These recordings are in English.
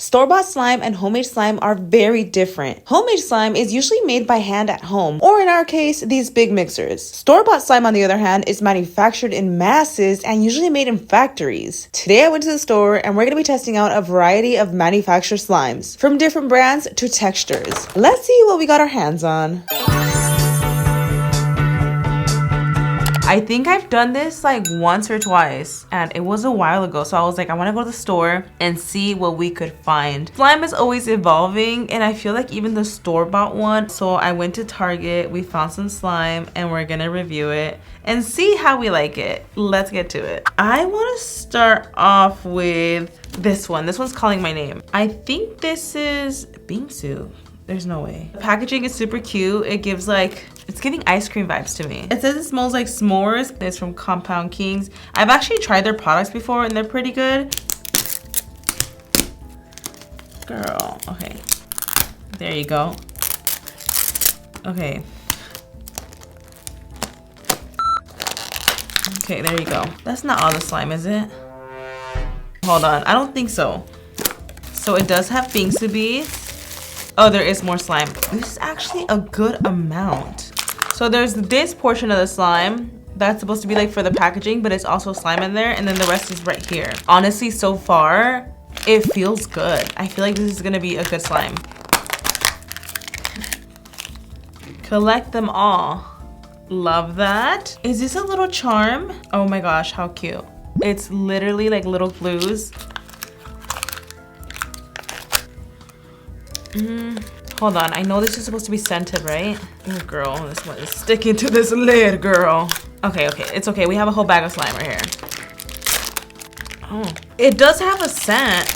Store-bought slime and homemade slime are very different. Homemade slime is usually made by hand at home, or in our case, these big mixers. Store-bought slime, on the other hand, is manufactured in masses and usually made in factories. Today I went to the store and we're going to be testing out a variety of manufactured slimes, from different brands to textures. Let's see what we got our hands on. I think I've done this like once or twice and it was a while ago, so I was like, I want to go to the store and see what we could find. Slime is always evolving and I feel like even the store-bought one. So I went to Target, we found some slime and we're gonna review it and see how we like it. Let's get to it. I want to start off with this one. This one's calling my name. I think this is bingsu. There's no way. The packaging is super cute. It gives like, it's giving ice cream vibes to me. It says it smells like s'mores. It's from Compound Kings. I've actually tried their products before and they're pretty good. Girl, okay. There you go. Okay. Okay, there you go. That's not all the slime, is it? Hold on, I don't think so. So it does have bingsu beads. Oh, there is more slime. This is actually a good amount. So there's this portion of the slime that's supposed to be like for the packaging, but it's also slime in there, and then the rest is right here. Honestly, so far, it feels good. I feel like this is gonna be a good slime. Collect them all. Love that. Is this a little charm? Oh my gosh, how cute. It's literally like little glues. Hold on, I know this is supposed to be scented, right? Oh girl, this one is sticking to this lid, girl. Okay, it's okay. We have a whole bag of slime right here. Oh, it does have a scent.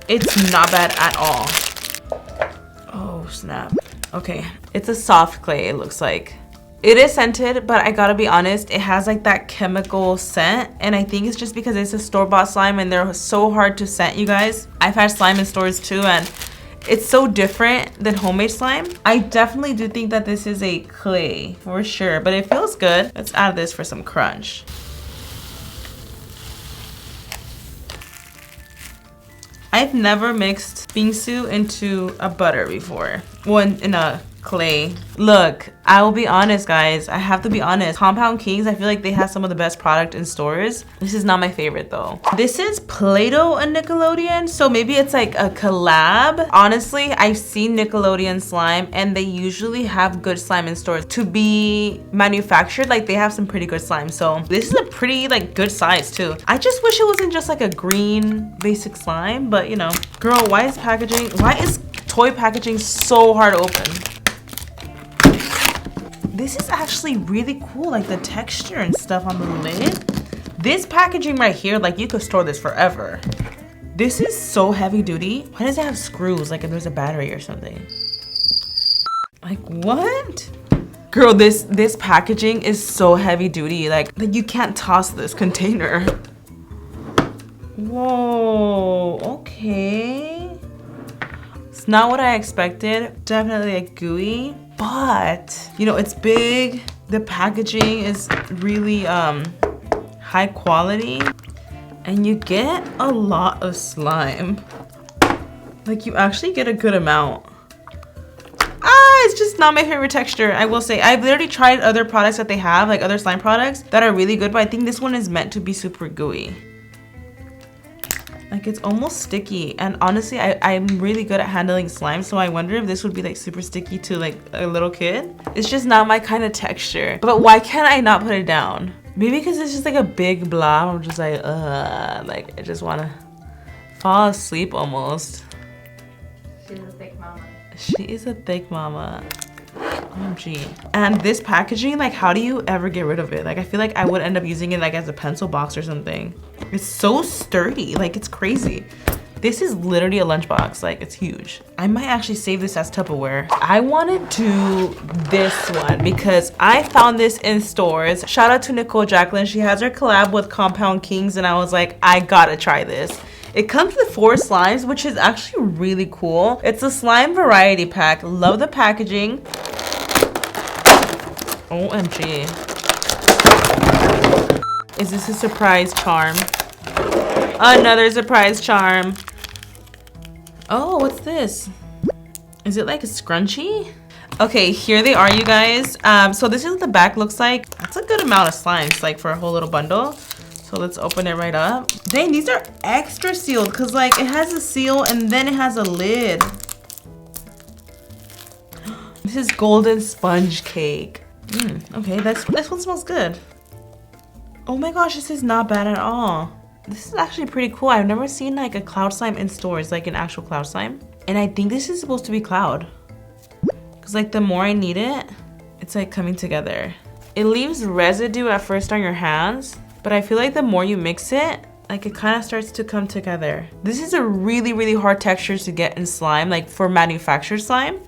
It's not bad at all. Oh snap. Okay, it's a soft clay, it looks like. It is scented, but I gotta be honest, it has like that chemical scent, and I think it's just because it's a store-bought slime and they're so hard to scent, you guys. I've had slime in stores too, and it's so different than homemade slime. I definitely do think that this is a clay for sure, but it feels good. Let's add this for some crunch. I've never mixed bingsu into a butter before. Well, in a clay. Look, I will be honest, guys. I have to be honest. Compound Kings, I feel like they have some of the best product in stores. This is not my favorite though. This is Play-Doh and Nickelodeon, so maybe it's like a collab. Honestly, I've seen Nickelodeon slime and they usually have good slime in stores. To be manufactured, like they have some pretty good slime. So this is a pretty like good size too. I just wish it wasn't just like a green basic slime, but you know. Girl, why is toy packaging so hard to open? This is actually really cool, like the texture and stuff on the lid. This packaging right here, like you could store this forever. This is so heavy duty. Why does it have screws, like if there's a battery or something? Like what? Girl, this packaging is so heavy duty. Like you can't toss this container. Whoa, okay. It's not what I expected. Definitely like gooey. But, you know, it's big. The packaging is really high quality. And you get a lot of slime. Like, you actually get a good amount. It's just not my favorite texture, I will say. I've literally tried other products that they have, like other slime products that are really good, but I think this one is meant to be super gooey. Like it's almost sticky, and honestly I'm really good at handling slime, so I wonder if this would be like super sticky to like a little kid. It's just not my kind of texture. But why can't I not put it down? Maybe because it's just like a big blob. I'm just like I just want to fall asleep almost. She's a thick mama. She is a thick mama. OMG. And this packaging, like how do you ever get rid of it? Like I feel like I would end up using it like as a pencil box or something. It's so sturdy, like it's crazy. This is literally a lunchbox, like it's huge. I might actually save this as Tupperware. I wanna do this one because I found this in stores. Shout out to Nicole Jaclyn. She has her collab with Compound Kings and I was like, I gotta try this. It comes with 4 slimes, which is actually really cool. It's a slime variety pack. Love the packaging. OMG. Is this a surprise charm? Another surprise charm. Oh, what's this? Is it like a scrunchie? Okay, here they are, you guys. So this is what the back looks like. That's a good amount of slimes, like for a whole little bundle. So let's open it right up. Dang, these are extra sealed because like it has a seal and then it has a lid. This is golden sponge cake. Okay, this one smells good. Oh my gosh, this is not bad at all. This is actually pretty cool. I've never seen like a cloud slime in stores, like an actual cloud slime. And I think this is supposed to be cloud. Cause like the more I knead it, it's like coming together. It leaves residue at first on your hands, but I feel like the more you mix it, like it kind of starts to come together. This is a really, really hard texture to get in slime, like for manufactured slime.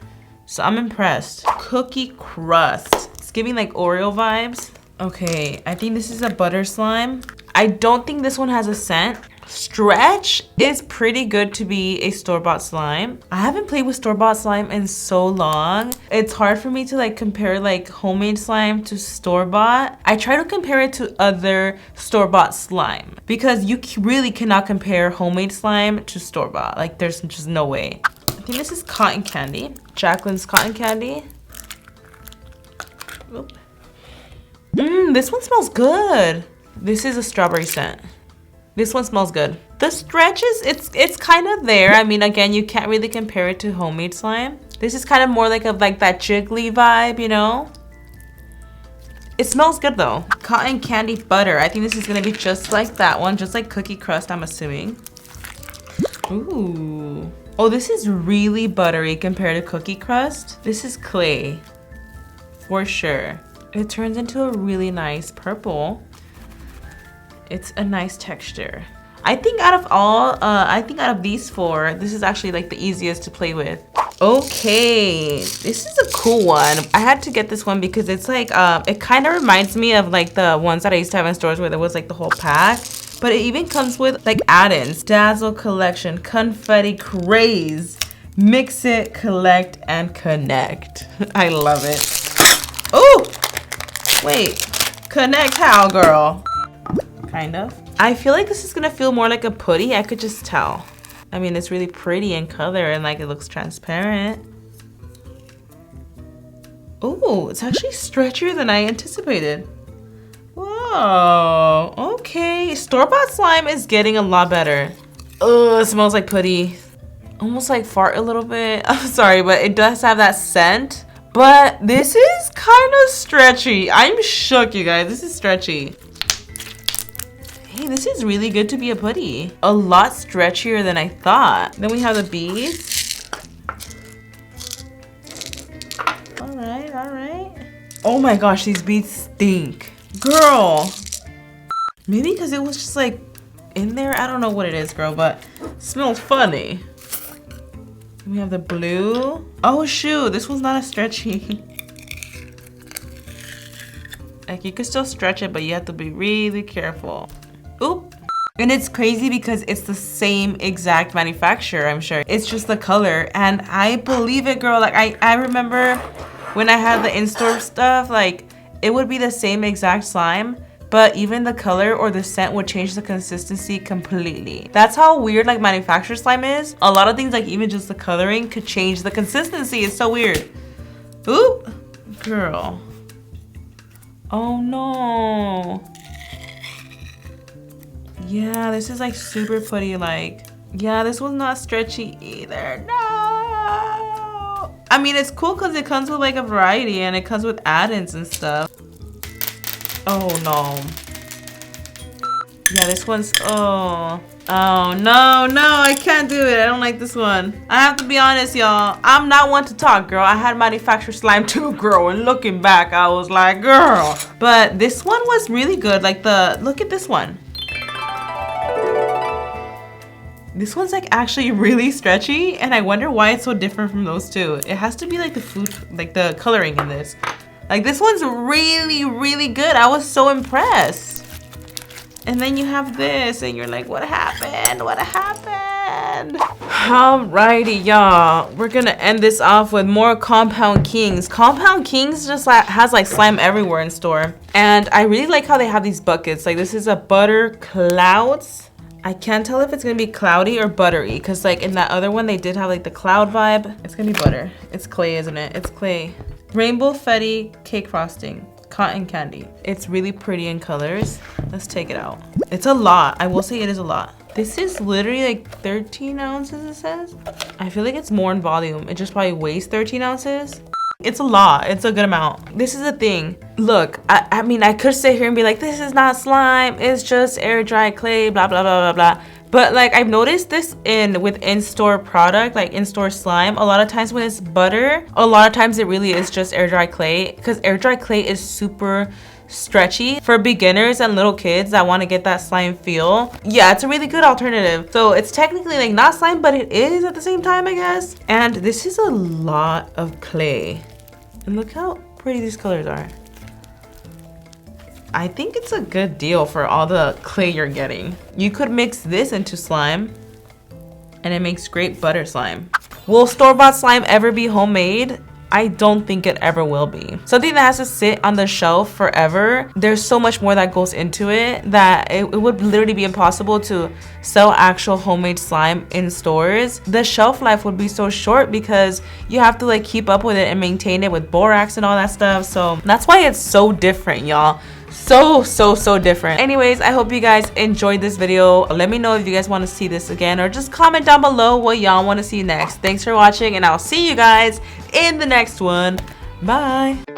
So I'm impressed. Cookie crust. It's giving like Oreo vibes. Okay, I think this is a butter slime. I don't think this one has a scent. Stretch is pretty good to be a store-bought slime. I haven't played with store-bought slime in so long. It's hard for me to like compare like homemade slime to store-bought. I try to compare it to other store-bought slime because you really cannot compare homemade slime to store-bought. Like there's just no way. I think this is cotton candy. Jaclyn's cotton candy. Oop. This one smells good. This is a strawberry scent. This one smells good. The stretches, it's kind of there. I mean, again, you can't really compare it to homemade slime. This is kind of more like that jiggly vibe, you know? It smells good though. Cotton candy butter. I think this is gonna be just like that one, just like cookie crust, I'm assuming. Ooh. Oh, this is really buttery compared to cookie crust. This is clay, for sure. It turns into a really nice purple. It's a nice texture. I think out of these four, this is actually like the easiest to play with. Okay, this is a cool one. I had to get this one because it's like, it kind of reminds me of like the ones that I used to have in stores where there was like the whole pack. But it even comes with like add-ins. Dazzle collection, confetti craze, mix it, collect, and connect. I love it. Oh, wait, connect how, girl? Kind of. I feel like this is gonna feel more like a putty. I could just tell. I mean, it's really pretty in color and like it looks transparent. Oh, it's actually stretchier than I anticipated. Whoa, okay. Store-bought slime is getting a lot better. Oh, it smells like putty. Almost like fart a little bit. I'm sorry, but it does have that scent. But this is kind of stretchy. I'm shook, you guys. This is stretchy. Hey, this is really good to be a putty. A lot stretchier than I thought. Then we have the beads. All right. Oh my gosh, these beads stink. Girl. Maybe because it was just like in there. I don't know what it is, girl, but it smells funny. We have the blue. Oh shoot, this one's not as stretchy. Like you can still stretch it, but you have to be really careful. Oop. And it's crazy because it's the same exact manufacturer, I'm sure. It's just the color. And I believe it, girl. Like I remember when I had the in-store stuff, like it would be the same exact slime, but even the color or the scent would change the consistency completely. That's how weird like manufacturer slime is. A lot of things, like even just the coloring, could change the consistency. It's so weird. Oop. Girl. Oh no. Yeah, this is like super putty like. Yeah, this one's not stretchy either. No. I mean, it's cool because it comes with like a variety and it comes with add-ins and stuff. Oh no. Yeah, this one's, oh no, I can't do it. I don't like this one. I have to be honest, y'all. I'm not one to talk, girl. I had manufactured slime too, girl. And looking back, I was like, girl. But this one was really good. Like look at this one. This one's like actually really stretchy, and I wonder why it's so different from those two. It has to be like the food, like the coloring in this. Like this one's really, really good. I was so impressed. And then you have this, and you're like, what happened? What happened? Alrighty, y'all. We're gonna end this off with more Compound Kings. Compound Kings just has like slime everywhere in store. And I really like how they have these buckets. Like this is a butter clouds. I can't tell if it's gonna be cloudy or buttery because like in that other one they did have like the cloud vibe. It's gonna be butter. It's clay, isn't it? It's clay. Rainbow Fetty cake frosting, cotton candy. It's really pretty in colors. Let's take it out. It's a lot. I will say it is a lot. This is literally like 13 ounces it says. I feel like it's more in volume. It just probably weighs 13 ounces. It's a lot. It's a good amount. This is the thing. Look, I mean, I could sit here and be like, this is not slime. It's just air dry clay, blah, blah, blah, blah, blah. But like I've noticed this with in-store product, like in-store slime, a lot of times when it's butter, a lot of times it really is just air dry clay because air dry clay is super stretchy for beginners and little kids that want to get that slime feel. Yeah, it's a really good alternative. So it's technically like not slime, but it is at the same time, I guess. And this is a lot of clay. And look how pretty these colors are. I think it's a good deal for all the clay you're getting. You could mix this into slime and it makes great butter slime. Will store-bought slime ever be homemade? I don't think it ever will be. Something that has to sit on the shelf forever, there's so much more that goes into it that it would literally be impossible to sell actual homemade slime in stores. The shelf life would be so short because you have to like keep up with it and maintain it with borax and all that stuff. So that's why it's so different, y'all. So different. Anyways, I hope you guys enjoyed this video. Let me know if you guys want to see this again or just comment down below what y'all want to see next. Thanks for watching and I'll see you guys in the next one. Bye.